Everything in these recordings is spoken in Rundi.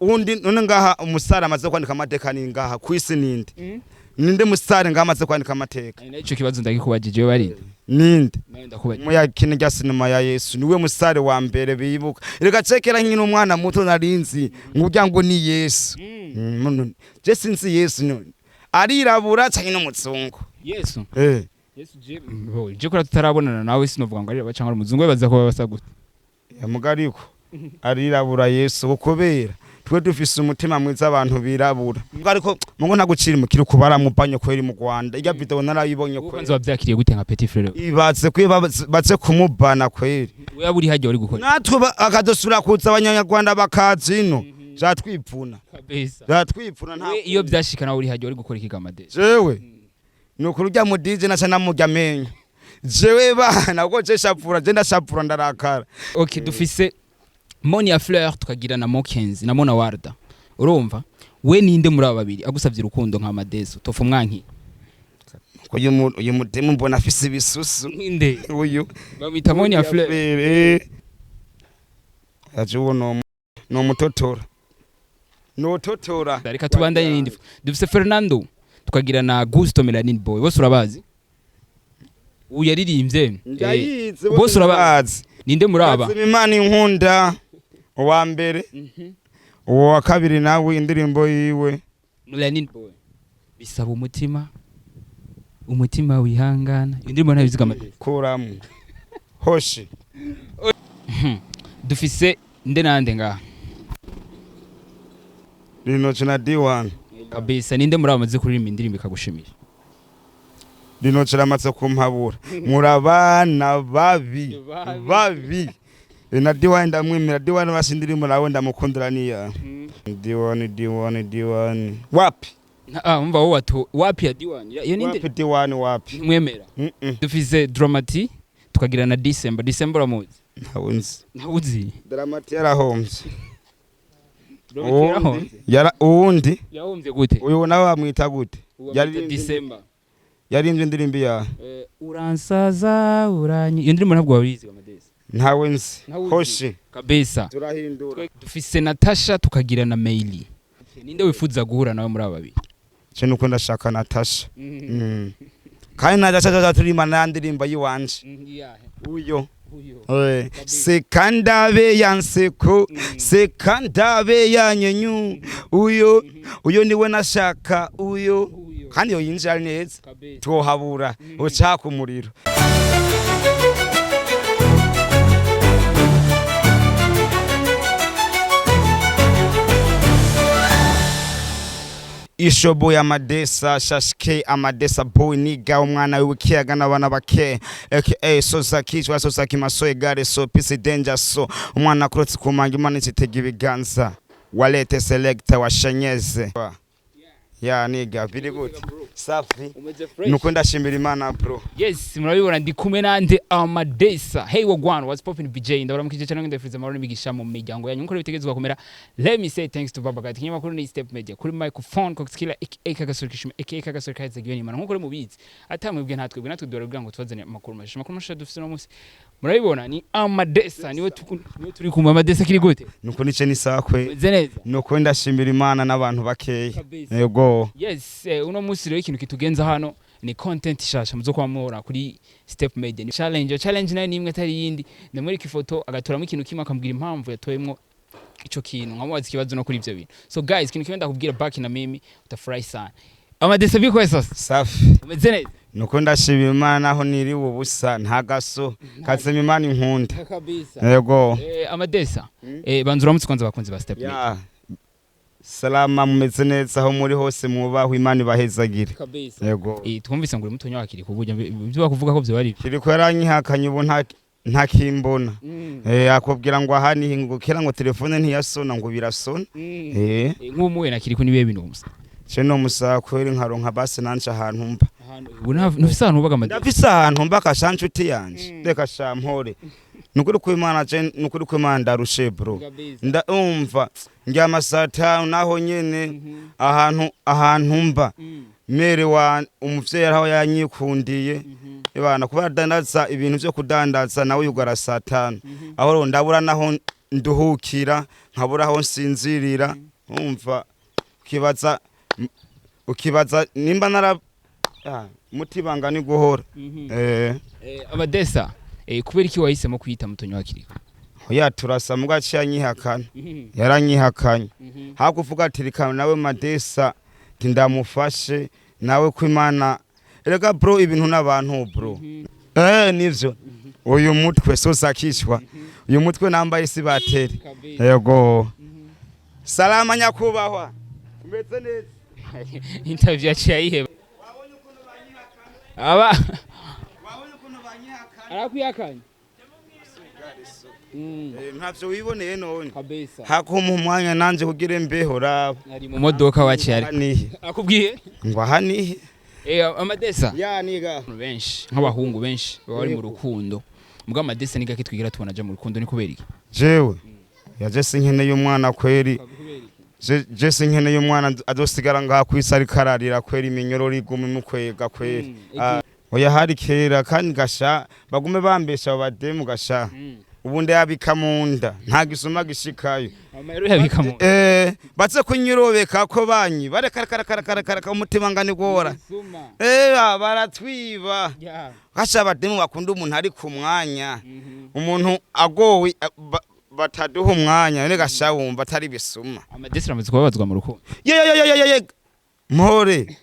undi none ngaha umusare amaze kwandika amateka ni ngaha kwisi ninde musare ngaha amaze kwandika amateka ico kibazo ndagikubajije bari ninde ndakubajije mu yakine rya sinema ya Yesu niwe musare wa mbere bibuka reka cekera nkino umwana muto narinzi ngo ni Yesu je sinzi Yesu none arirabura cyane n'umuzungu Yesu Yesu je kora tutarabonana nawe sinovuga ngo arira cyangwa umuzungu baza ko basa gute mugariko arirabura Yesu ukobera twe dufise umutima mwiza abantu birabura ariko mungo ntagucira mukiri kubara mubanye kweri mu Rwanda irya video narayibonye kweri ubanza bavyakiriye gute nka petit frère ibatse kwibatse kumubana kweri we aburi hajye uri gukora natwe akadosura kuza abanyarwanda bakazino zatwipfuna kabisa zatwipfuna nta iyo byashikana uri hajye uri gukora ikigamade jewe nuko urya mu DJ naca namurya menyo jewe bana uko je shapfura je ndashapfura ndarakara okay dufise Monia Fleur tukagira na Mokenzi na Mona Warda urumva we ninde muri aba babiri agusavye urukundo nka Madeso tofu mwanki uyu mutemu mbona afise ibisusu ninde uyu bamita Monia Fleur ajuwo no mutotora reka tubandanye n'indi dufise Fernando tukagira na Gusto Melanin Boy bose urabazi uyaririmbye bose urabazi ninde muri aba Imana inkunda uwa mbere uwa kabiri nawe indirimbo yiwe Melanin Boy bisaba umutima wihangana indirimbo ntabiziga amateka kuramu hoshi dufise nde nande ngaha Rino na D1 kabisa ninde muri amaze kuririmba indirimbo ikagushimisha Rino amaze kumpabura murabana babi na D1 ndamwimira D1 basindirimbo nawe ndamukundira niya D1 wapi umva wo wapi ya D1 iyo ninde wapi D1 wapi mwemera dufise Dramati tukagira na December ramuzi ntawuzi Dramati yarahomvye yahomvye gute uyu nawe bamwita gute yari December yarinze indirimbo ya uransaza uranyi iyo ndirimbo ntabwo wabizi Amadesi ntawe nzi hoshi kabisa turahindura dufise Natasha tukagira na Meili ninde wifuza guhura nawe muri aba babiri cyo nuko ndashaka Natasha kandi Natasha turima nandirimbo yiwanje uyo sekandabe yanseko sekandabe yanyenyu uyo niwe nashaka uyo kandi yo yinjira neza twohabura ucaka umuriro Ishobo ya Madesa shashike amadesa boy niga umwana w'ikiyaga n'abana bake aka Sosaki masoye gare so pisi danger so umwana kurotse kumanga imana itega ibiganza walete selector washenyeze ya niga biri gute safi nuko ndashimira imana bro yes murabibona ndi kumwe nande Amadesa hey wagwan what's popping BJ ndabaramukije cyane ndafuriza amahoro n'imigisha mu miryango yanyu nko bitegezwa kumera let me say thanks to Baba God kinyamakuru ni Step Media kuri microphone kokskila ekagasurikishima ekagasurikaza giye imana nko mubizi atamwebwe natwe dore ngo tubazane amakuru masha dufite no munsi murabibona ni Amadesa niwe turi kumwe Amadesa kiri gute nuko nice ni sakwe nuko ndashimira imana n'abantu bakeye yego yes uno munsi rero ikintu kitugenza hano ni content shasha muzo kwamura kuri Step Media ni challenge nayo nimwe atari yindi ndamwereka ifoto agatoramo ikintu kimwe akambwira impamvu yatoyemwo ico kintu nkamubaza ikibazo no kuri ivyo bintu so guys ikintu kimwe ndakubwira back na mimi utafurahi sana Amadesa biko sasa safi umeze neza nuko ndashimira imana naho niri ubusa ntagaso katsema imana inkunda kabisa yego Amadesa banzura uramutse kwanza bakunzi ba Step Media salama mumeze neza aho muri hose mubaho imana ibahezagire yego twumvise ngo uri mutonya wakiri kuburyo ibyo bakuvuga ko byo bari kiriko yaranyihakanye ubu ntakimbona akubwira ngo aha nihingukira ngo telefone ntiyasona ngo birasona nk'umuwe nakiriko nibiye bintu gusa cyo no musakweri nkaronka base nanje ahantu mba nufise ahantu ubaga Amadesa ndafise ahantu mba kashancu tiyanje reka shampore nukuri kw'Imana ndarushe bro ndumva njya amasata naho nyene ahantu mba mere wa umuvyeyi aho yanyikundiye ibana kuba dandaza ibintu byo kudandaza nawe yugara satana aho ndabura naho nduhukira nkabura aho nsinzirira umva ukibaza nimba nara mutibanga ni guhora Amadesa kubera iki wahisemo kwita mutonyi wa Kiriko oya turasa mbwa cyanyihakana yaranyihakanye hakuvuga ati rika nawe Madesa ndamufashe nawe kwimana erega bro ibintu n'abantu bro nivyo uyu mutwe sosakishwa uyu mutwe nambaye sibateri yego salama nyakubahwa umeze neza interview yaciye wabonye ukuntu banyihakana wabonye ukuntu banyihakana arakwihakanye ntavyo wiboneye none kabisa hakuma umwanya nanje kugira imbeho raba ari mu modoka wacyari akubwiye ngo hanihe Amadesa niga benshi nk'abahungu benshi bari mu rukundo mbwa Amadesa niga kitwigira tubona aje mu rukundo ni kubera iki jewe yaje sinkeneye umwana kweri je sinkeneye umwana azosigara ngaha kwisari kararira kweri iminyororo iguma imukwega kweri oya hari kera kandi gasha bagume bambesha abademu gasha ubundi yabika munda nta gisuma gishikayo amayero yabika munda batse kunyirobeka ko banyi bareka umutima ngani gora baratwiba gasha abademu bakunda umuntu ari ku mwanya umuntu agowe bataduha umwanya none gasha wumva atari bisuma Amadesa amaze kubabazwa mu rukundo mpore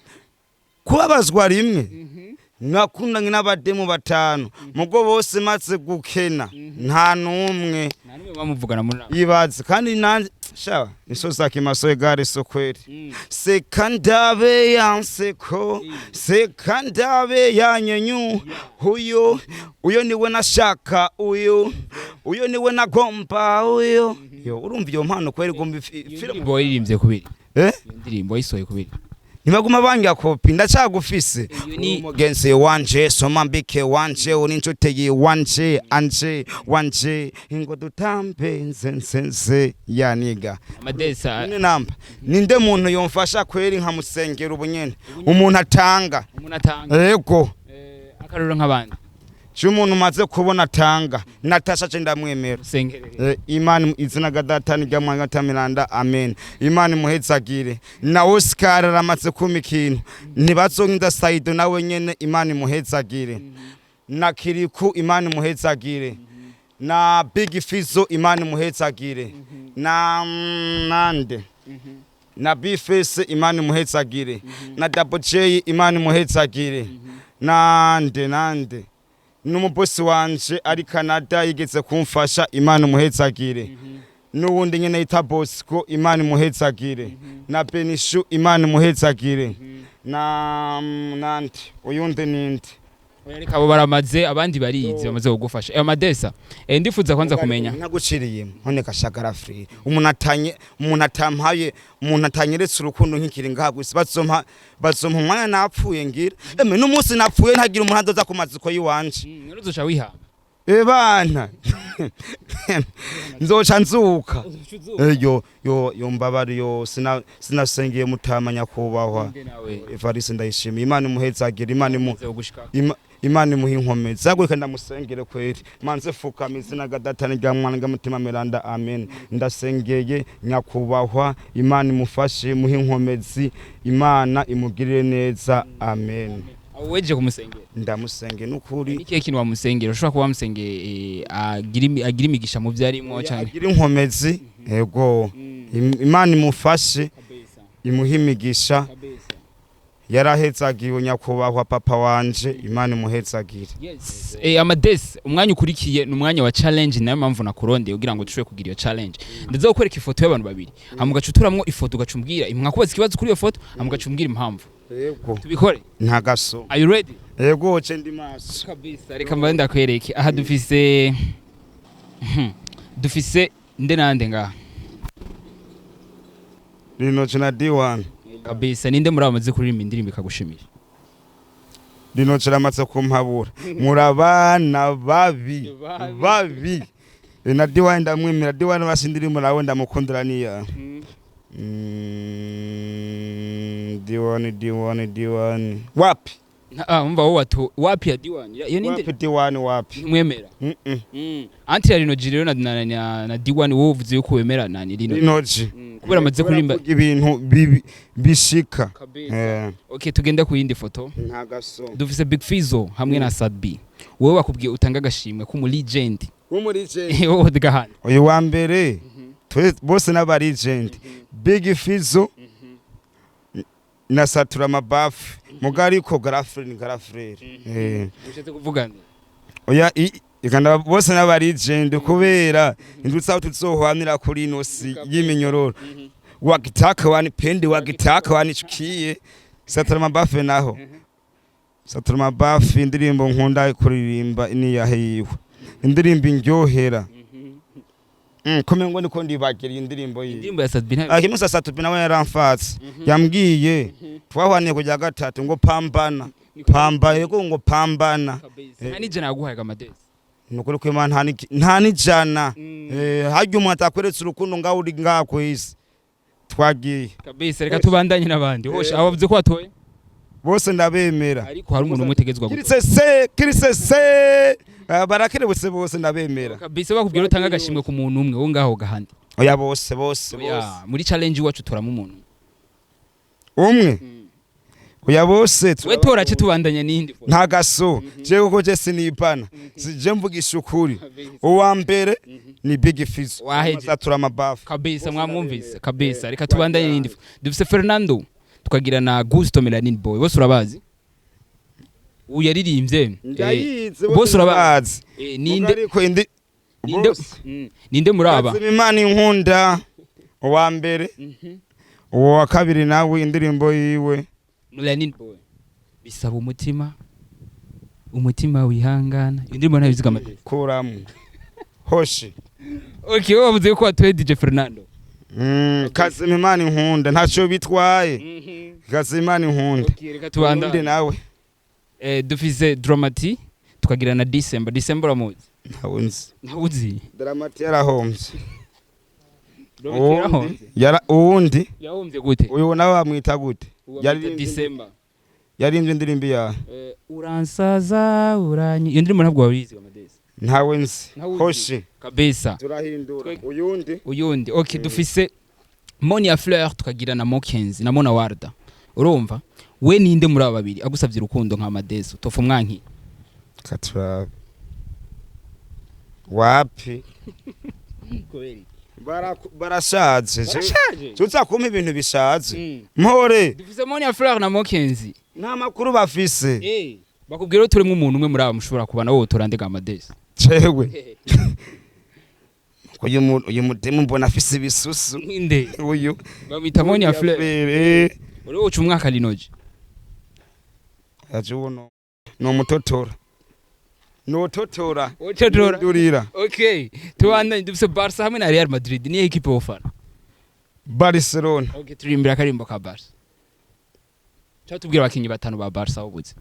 kubabazwa rimwe nakundanye n'abademu batanu mugo bose maze gukena nta numwe bamuvugana muri ibaze kandi nanje shawa nisoza kimasoye gare sokweri sekandabe yanseko sekandabe yanyenyu uyo niwe nashaka uyo niwe nagomba yo urumva iyo mpano kweri gomba film boy irimbye kubiri indirimbo yisoye kubiri nimaguma banga kopi ndacagufise umugenzi wanje soma mbike wanje uninchuteye wanje anje wanje ingo dutambe nzenze yaniga Amadesa namba ninde muntu yomfasha kweri nkamusengera ubunyene umuntu atanga yego akaruro nk'abandi cyumuntu maze kubona tanga natasha je ndamwemera imana izina gadatani ryamwanga tamiranda amen imana muhezagire na Oscar aramaze kumikintu nibazonginda saido nawe nyene imana muhezagire na Kiriku imana muhezagire na Big Fizo imana muhezagire na nande na Bifese imana muhezagire na Double J imana muhezagire nande n'umubosi wanje ari Canada yigeze kumfasha imana muhezagire n'uwundi nyene yita Bosco imana muhezagire na Benishu imana muhezagire na nande uyundi ninde Ariko abo baramaze abandi barize bamaze kugufasha Amadesa ndifuza kwanza kumenya naguciriye none kashagara free umuntu atampaye umuntu atanyeretse urukundo nk'ikiri ngahagwise bazompa umwanya napfuye ngira n'umunsi napfuye ntagira umuntu azoza ku maziko yiwanje uzoca wihamba bana nzoca nzuka yo mbabari yo sinasengeye mutamanya kubahwa Evariste ndayishimiye imana muhezagire imana muhi inkomezi zagurika ndamusengere kweri manze fuka mizina gadatani ryamwana ngamutima miranda amen ndasengeye nyakubahwa imana imufashe muhi inkomezi imana imugirire neza amen weje kumusengera ndamusenge nukuri iki kintu wamusengera ushobora kuba wamusenge agira imigisha mu byarimo cyane agira inkomezi yego imana imufashe imuha imigisha yarahezagiwe nyakubahwa papa wanje imana imuhezagire yes Amadesa umwanya ukurikiye n'umwanya wa challenge nayo mpamvu nakurondeye kugira ngo tushwe kugira iyo challenge ndaza gukwereka ifoto y'abantu babiri hamugacuturamwo ifoto ugacumbwira imwakubaza ikibazo kuri iyo foto hamugacumbwira impamvu yego tubikore ntagaso are you ready yego ce ndi maso kabisa reka mbanda kwereke aha dufise nde nande ngaha Rino cina D1 kabisa ninde muri abamaze kuririmba indirimbo ikagushimisha Rino cina amaze kumpabura murabana babi na D1 ndamwimira D1 basindirimu nawe ndamukundira niya D1 wapi umva wowe watu wapi ya D1 iyo ninde wapi D1 wapi mwemera anti ya Rinoji rero na D1 wowe uvuze yuko wemera nani Rinoji kubera amaze kurimba ibintu bishika okay tugenda ku yindi foto ntagaso dufise Big Fizzo hamwe na Sadbi wowe bakubwiye utanga agashimwe ku mu legend wowe dgahana uyu wa mbere bose n'aba legend Big Fizzo na satura mabafu mugari ko garafrere ushete kuvugana oya ikanda bose n'aba legend kubera indutsa tuzohwanira kuri inosi yiminyororo wakitaka wani pende wakitaka wani chukiye satura mabafu naho satura mabafu indirimbo nkunda kuririmba ini yahiwe indirimbo indyohera Kumengo niko ndibagira indirimbo yi. Indirimbo ya Sadbi. Akimusa Sadbi nawe yaramfatse. Yambwiye twahwaniye kujya gatatu ngo pambana. Pambaye ko ngo pambana. Nani jana yaguhaga amadesi. Nukuri ko Imana nta ni jana. Hajya umuntu atakweretse urukundo ngaho uri ngako isi. Twagiye. Kabisa reka tubandanye nabandi. Hosha abavuze ko watoye. Bose ndabemera. Ariko hari umuntu umutegezwa gute. Kirisese. Barakerebutse bose ndabemera. Kabisa bakubwira utanga agashimwe ku muntu umwe wo ngaho gahandi. Oya bose. Muri challenge wacu turamo umuntu. Umwe. Oya bose. We tora cyo tubandanya nindi. Nta gaso. Je uko je sinipana. Je mvugisha ukuri. Uwa mbere ni Big Fizzo. Waheje mabafu. Kabisa mwamwumvise. Kabisa reka tubandanye nindi. Dufise Fernando tukagira na Gusto Melanin Boy. Bose urabazi? Uyaririmbye bose urabazi ninde muraba Imana inkunda uwa mbere uwa kabiri nawe indirimbo yiwe Melanin Boy bisaba umutima wihangana indirimbo ntabiziga amateka kuramo hoshi okay wavuze ko watoye DJ Fernando kazi Imana inkunda ntaco bitwaye kazi Imana inkunda okay reka tubanda nawe dufise Dramati tukagira na December amuzi ntawuzi Dramati yarahomvye yahomvye gute uyu nawe bamwita gute yari December yarinze indirimbo ya uransaza uranyi iyo ndirimbo ntabwo wabizi amadesi ntawe nzi hoshi kabisa turahindura uyundi okay dufise Monia Fleur tukagira na Mokenzi na Mona Warda urumva we ninde muri aba babiri agusavye urukundo nka Madeso tofu mwanki katura wapi barashaje tuza kumpa ibintu bishaje mpore dufise Monia Fleur na Mokenzi nta makuru bafise bakubwira turi nk'umuntu umwe muri aba mushobora kubana wowe torandega Amadeso cewe uyu mudemu mbona afise ibisusu inde uyu bamwita Monia Fleur uri uca umwaka Rinoji ajuno no mutotora durira okay tubandanye dufise Barca hamwe na Real Madrid ni equipe ofana Barcelona okay turimbira karimbo ka Barca cyatubwira abakinyi batanu ba Barca ubuze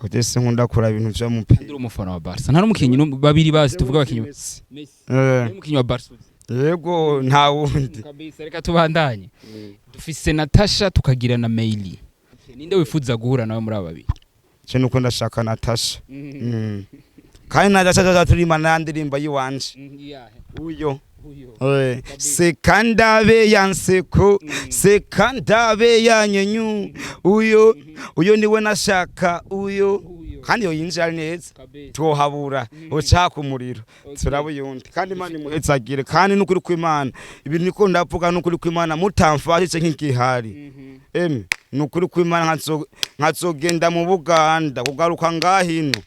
Odese nkunda kura ibintu byo mupira ndi umufana wa Barca nta n'umukinyi babiri bazi tuvuga abakinyi Messi umukinyi wa Barca yego nta wundi kabisa reka tubandanye dufise Natasha tukagira na Meili ninde wifuza guhura nawe muri aba babiri cyo nuko ndashaka Natasha kandi Natasha turimana yandirimba yiwanje uyo sekandabe yanseko sekandabe yanyenyu uyo niwe nashaka uyo kandi yo yinjira neza twohabura ucaka umuriro turabuyundi kandi Imana imuhezagire kandi nukuri kw'Imana ibintu niko ndavuga nukuri kw'Imana mutamfashije nk'ikihari nukuri kw'Imana nkazogenda mu Buganda kugaruka ngahino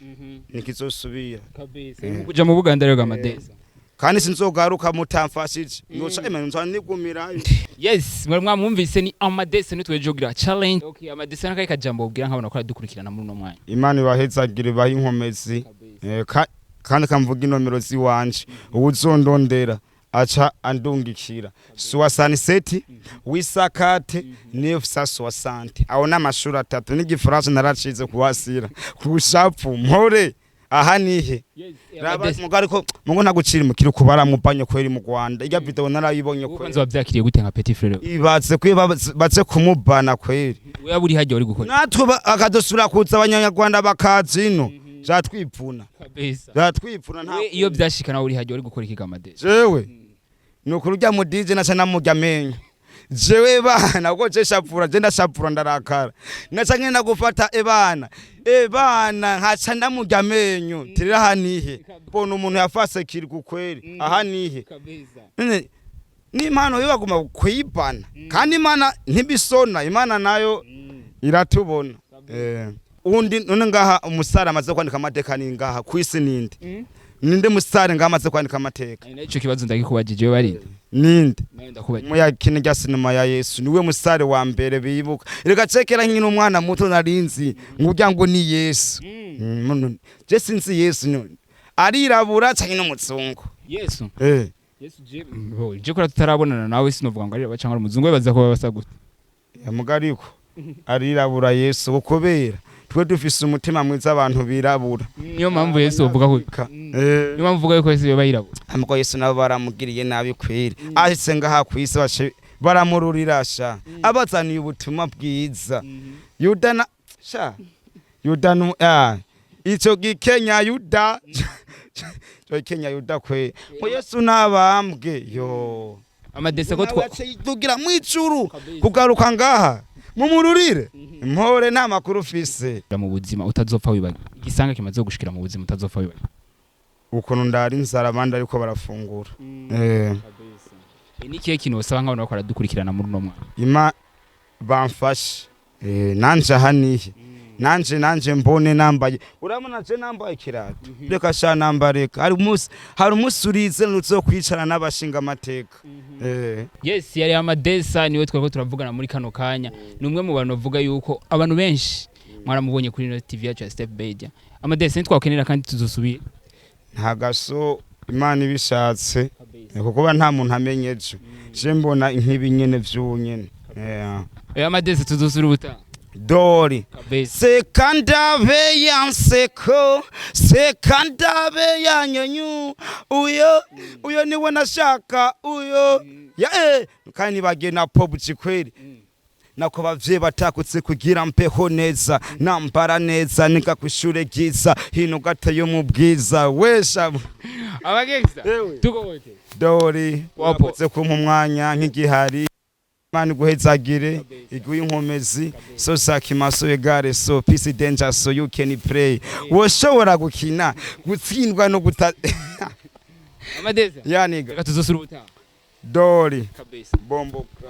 nikizosubira kabisa kuja mu Buganda rero Amadeso kandi sinzogaruka mutamfashije noca imana nigumira yes mwamwumvise ni Amadeso nitwejogira challenge okay Amadeso nakaye kajambo ubwira nkabona ko dukurikirana muri no mwanya Imana ibahezagire bahi inkomezi kandi kamvuga inomero ziwanje ubuzondondera acha andungikira suwasaniseti wisakate nefsa suwasante aho n'amashuri atatu n'igifaransa naracize kuwasira kushapfu mpore aha nihe mugari ko mungu nagucira mu kiri kubara mu banyo kweri mu Rwanda irya video narayibonye kweri ukunze wavyakiriye gute nka petit frère ibatse baze kumubana kweri we aburi hajya uri gukora natwe akadosura kuza abanyarwanda bakazino zatwipfuna kabisa zatwipfuna nta iyo byashikana uri hajya uri gukora ikigamade jewe nukuri urya mu DJ naca namurya menyo jewe bana uko je shapfura je ndashapfura ndarakara naca ngenda gufata ebana nkaca ndamurya menyo tirira hanihe bona umuntu yafase kiri gukweri aha nihe ni impano yo baguma kwibana kandi imana ntibisona imana nayo iratubona undi none ngaha umusara amaze kwandika amateka ni ngaha kwisi ninde musare ngaha amaze kwandika amateka ico kibazo ndagikubajije we bari ninde ndakubajije mu yakine rya sinema ya Yesu niwe musare wa mbere bibuka reka cekera nkino umwana muto narinzi ngurya ngo ni Yesu je sinzi Yesu none arirabura cyane n'umuzungu Yesu Yesu je kora tutarabonana nawe sinovuga ngo arira cyangwa umuzungu we baza ko basa gute yamugariko arirabura Yesu ukobera twe dufise umutima mwiza abantu birabura niyo mpamvu Yesu uvuga ko niyo mpamvu uvuga yuko Yesu bayirabura amko Yesu nabo baramugiriye nabi kweri ahise ngaha kwisi bace baramururirasha abazaniye ubutumwa bwiza Yudana Yudanu ico gikenya Yuda cyo Kenya Yuda kwe ko Yesu nabambwe yo amadese ko tugira mwicuru kugaruka ngaha mumururire mpore nta makuru ufise mu buzima utazopfa wibaga igisanga kimaze gushikira mu buzima utazopfa wibaga ukuntu ndari nzara abandi ariko barafungura ni kiye kintu usaba nk'abantu bakora dukurikirana muri no mwana bamfashe nanje hanihe nanje mbone nambaye urabona je nambaye kirato reka sha nambareka hari umunsi urize nutso kwicara n'abashinga amateka yes yari amadesa niwe twako turavugana muri kano kanya numwe mu bantu bavuga yuko abantu benshi mwaramubonye kuri no TV yacu ya Step Media amadesa nitwakenera kandi tuzosubira ntagaso Imana ibishatse kuko nta muntu amenyeje je mbona inkibi nyene vyunyene amadesa tuzosubira ubuta Dori sekandave yanseko sekandave yanyonyu uyo niwe nashaka uyo kandi bagena pobuci kweri nako bavye batakutse kugira mpeho neza nambara neza nika kwishure giza hino gatayo mu bwiza wesha abagexta tuko bote Dori wapotse kumpa umwanya nk'igihari Mani guhezagire iguye inkomezi so sakimaso egare so peace danger so you can pray woshobora gukina gutsindwa no guta amadeza yaniga tuzosura ubuta Dori kabisa bomboka